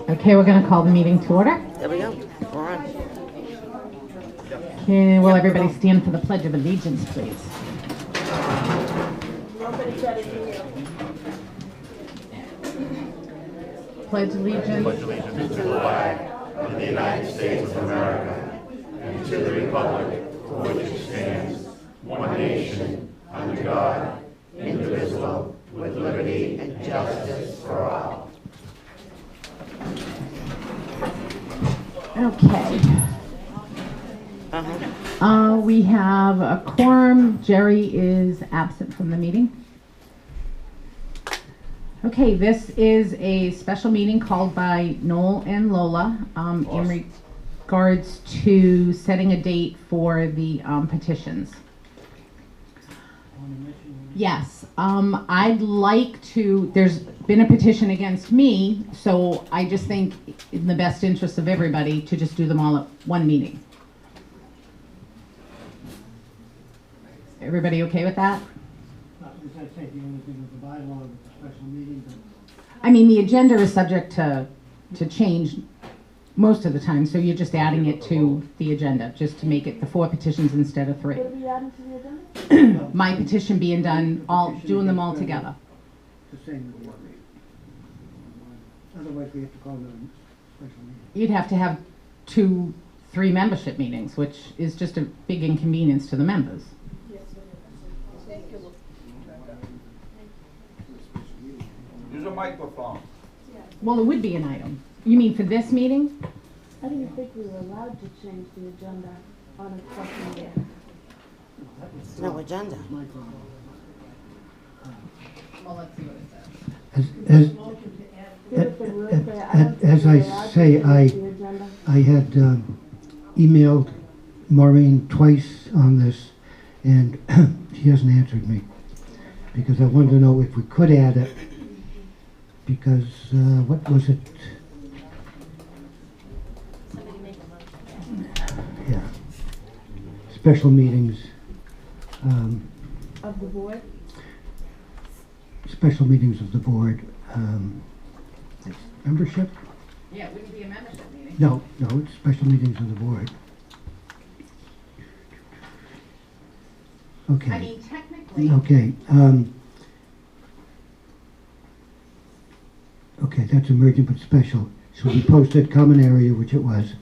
Okay, we're going to call the meeting to order. There we go. We're on. Okay, will everybody stand for the Pledge of Allegiance, please? Pledge allegiance To the flag of the United States of America and to the republic for which it stands, one nation, under God, indivisible, with liberty and justice for all. Okay. We have a quorum. Jerry is absent from the meeting. Okay, this is a special meeting called by Noel and Lola in regards to setting a date for the petitions. Yes, I'd like to, there's been a petition against me, so I just think in the best interest of everybody to just do them all at one meeting. Everybody okay with that? As I say, the only thing with the bylaw with the special meeting, but I mean, the agenda is subject to change most of the time, so you're just adding it to the agenda, just to make it the 4 petitions instead of 3. What are we adding to the agenda? My petition being done, doing them all together. the same with the other. Otherwise, we have to call it a special meeting. You'd have to have 2, 3 membership meetings, which is just a big inconvenience to the members. Use a microphone. Well, it would be an item. You mean for this meeting? I didn't think we were allowed to change the agenda on a special meeting. No agenda. Well, let's see what it says. As I say, I had emailed Maureen twice on this, and she hasn't answered me, because I wanted to know if we could add it, because, what was it? Yeah. Special meetings. Of the board? Special meetings of the board. Membership? Yeah, it wouldn't be a membership meeting. No, it's special meetings of the board. Okay. I mean, technically. Okay, okay, that's emergent but special. So we posted common area, which it was.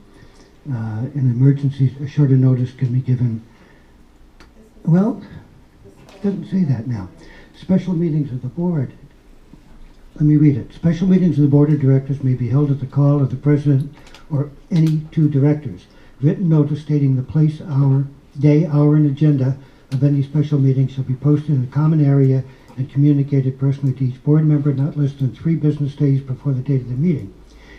An emergency, a shorter notice can be given. Well, it doesn't say that now. Special meetings of the board. Let me read it. Special meetings of the board of directors may be held at the call of the president or any 2 directors. Written notice stating the place, hour, day, hour, and agenda of any special meeting shall be posted in the common area and communicated personally to each board member not less than 3 business days before the date of the meeting.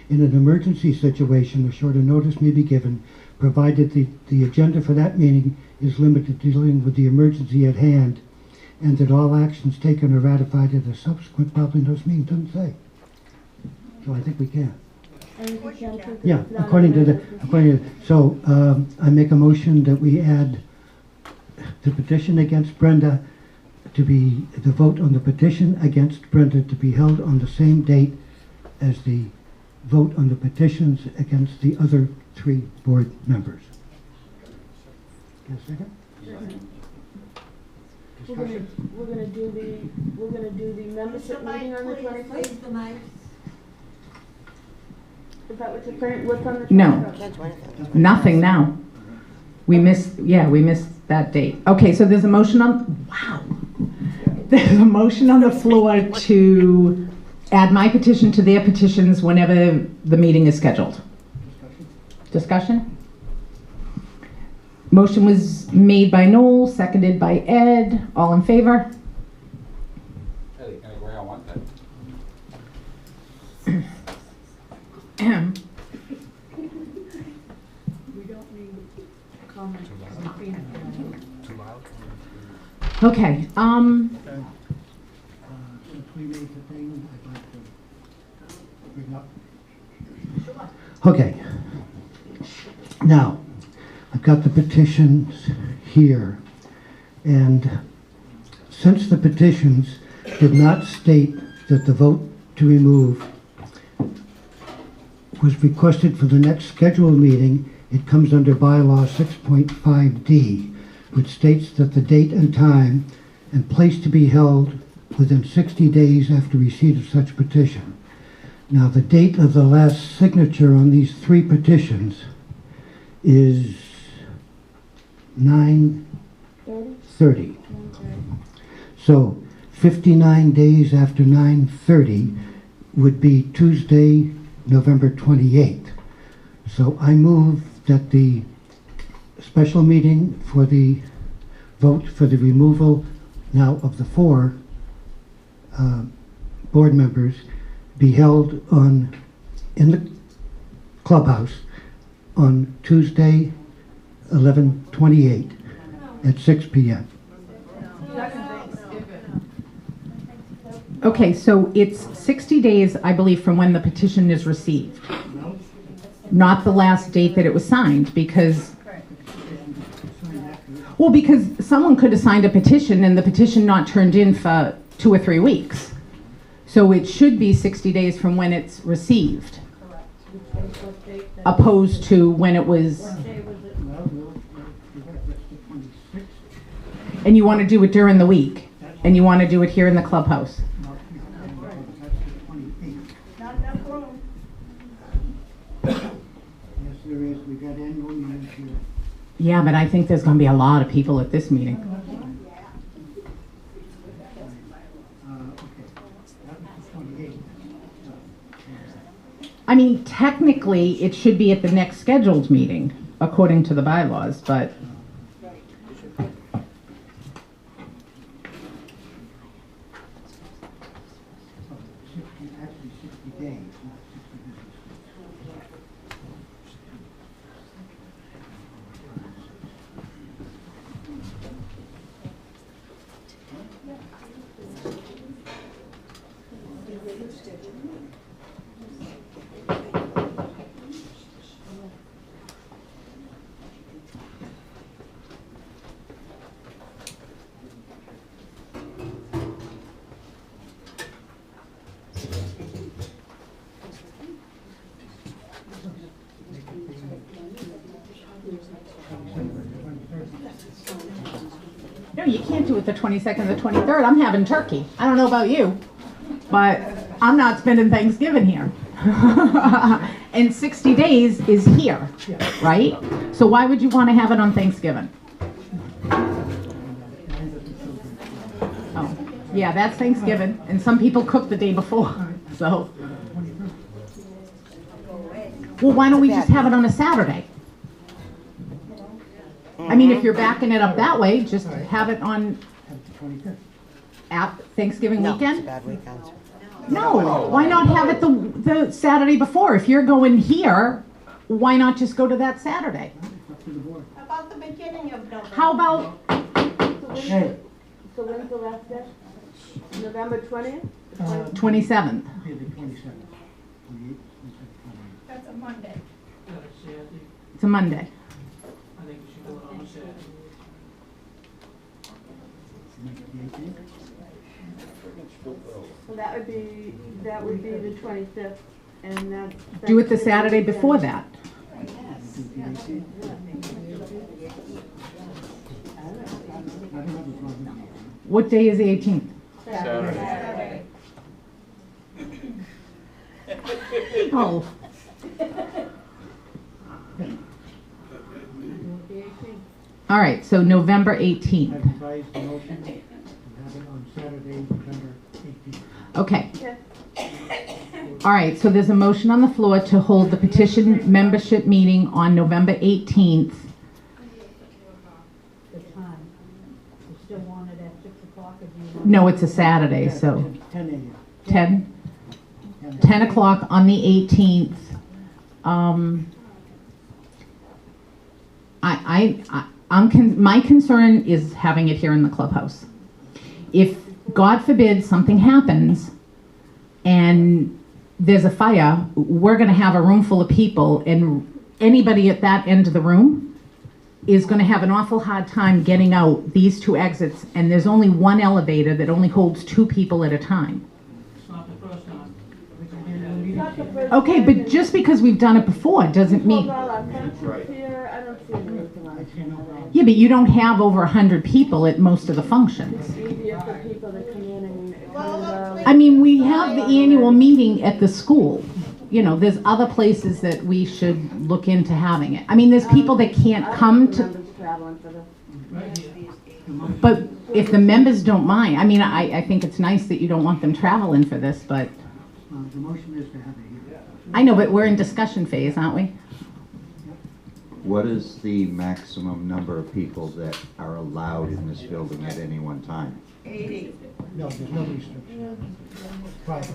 In an emergency situation, a shorter notice may be given, provided the agenda for that meeting is limited to dealing with the emergency at hand, and that all actions taken are ratified at a subsequent public notice meeting. Doesn't say. So I think we can. Yeah, according to so I make a motion that we add the petition against Brenda to be, the vote on the petition against Brenda to be held on the same date as the vote on the petitions against the other 3 board members. Get a second? We're gonna do the membership meeting on the 21st? Is that what's on the 21st? No. Can't do anything. Nothing now. We missed that date. Okay, so there's a motion on, wow. There's a motion on the floor to add my petition to their petitions whenever the meeting is scheduled. Discussion? Motion was made by Noel, seconded by Ed. All in favor? Hey, can I agree on one thing? We don't need comments. Too loud? Okay, Since we made the thing, I'd like to bring up. Okay. Now, I've got the petitions here, and since the petitions did not state that the vote to remove was requested for the next scheduled meeting, it comes under bylaw 6.5D, which states that the date and time and place to be held within 60 days after receipt of such petition. Now, the date of the last signature on these 3 petitions is 9/30. So 59 days after 9/30 would be Tuesday, November 28th. So I move that the special meeting for the vote for the removal now of the 4 board members be held in the clubhouse on Tuesday, 11/28 at 6 p.m. Okay, so it's 60 days, I believe, from when the petition is received. Not the last date that it was signed, because someone could have signed a petition and the petition not turned in for 2 or 3 weeks. So it should be 60 days from when it's received, opposed to when it was. And you want to do it during the week, and you want to do it here in the clubhouse. Not enough room. Yes, there is. We got annual meetings here. Yeah, but I think there's going to be a lot of people at this meeting. Okay. That was the 28th. I mean, technically, it should be at the next scheduled meeting, according to the bylaws, but Actually 60 days, not 60 business no, you can't do it the 22nd, the 23rd. I'm having turkey. I don't know about you, but I'm not spending Thanksgiving here. And 60 days is here, right? So why would you want to have it on Thanksgiving? Oh, yeah, that's Thanksgiving, and some people cook the day before, so. Well, why don't we just have it on a Saturday? I mean, if you're backing it up that way, just have it on Thanksgiving No, it's a weekend? bad weekend. No, why not have it the Saturday before? If you're going here, why not just go to that Saturday? About the beginning of November. How about, Hey. So when's the last day? November 20th? 27th? Be the 27th. 28th, 27th. That's a Monday. It's a Monday. I think we should go on Saturday. Make it the 18th. So that would be the 25th, and that's. Do it the Saturday before that. Do the 18th. I don't have a problem. What day is the 18th? Saturday. Oh, all right, so November 18th. Advise the motion to have it on Saturday, November 18th. Okay. Okay. All right, so there's a motion on the floor to hold the petition membership meeting on November 18th. The time. You still want it at 6 o'clock if you want? No, it's a Saturday, so 10 a.m. 10 o'clock on the 18th. My concern is having it here in the clubhouse. If, God forbid, something happens and there's a fire, we're gonna have a room full of people, and anybody at that end of the room is gonna have an awful hard time getting out these 2 exits, and there's only one elevator that only holds 2 people at a time. It's not the first time. We can do It's not the first Okay, time but in- just because we've done it before doesn't Hold mean, all our functions here, I don't see any reason why we can't have it. yeah, but you don't have over 100 people at most of the functions. It's easier for people to come in and come and go. I mean, we have the annual meeting at the school. You know, there's other places that we should look into having it. I mean, there's people that can't come to, Members traveling for this. but if the members don't mind, I mean, I think it's nice that you don't want them traveling for this, but, The motion is to have it here. I know, but we're in discussion phase, aren't we? What is the maximum number of people that are allowed in this building at any one time? No, there's no restriction. Private.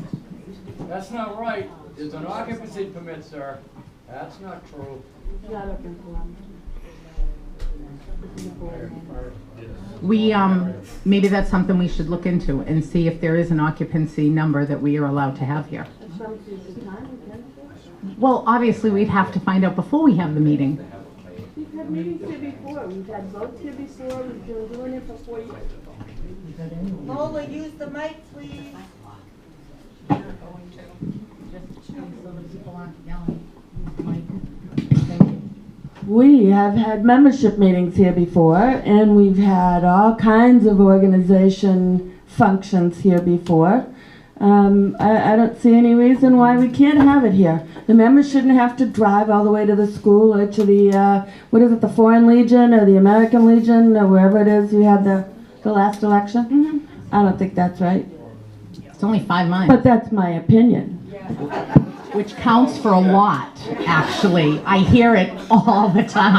That's not right. There's an occupancy permit, sir. That's not true. Not open forum. We, maybe that's something we should look into and see if there is an occupancy number that we are allowed to have here. If some sees the time, we can. Well, obviously, we'd have to find out before we have the meeting. We've had meetings here before, we've had votes here before, we've been doing it for 4 years. Lola, use the mic, please. We have had membership meetings here before, and we've had all kinds of organization functions here before. I don't see any reason why we can't have it here. The members shouldn't have to drive all the way to the school or to the, what is it, the Foreign Legion or the American Legion or wherever it is you had the last election. I don't think that's right, It's only 5 miles. but that's my opinion. Which counts for a lot, actually. I hear it all the time.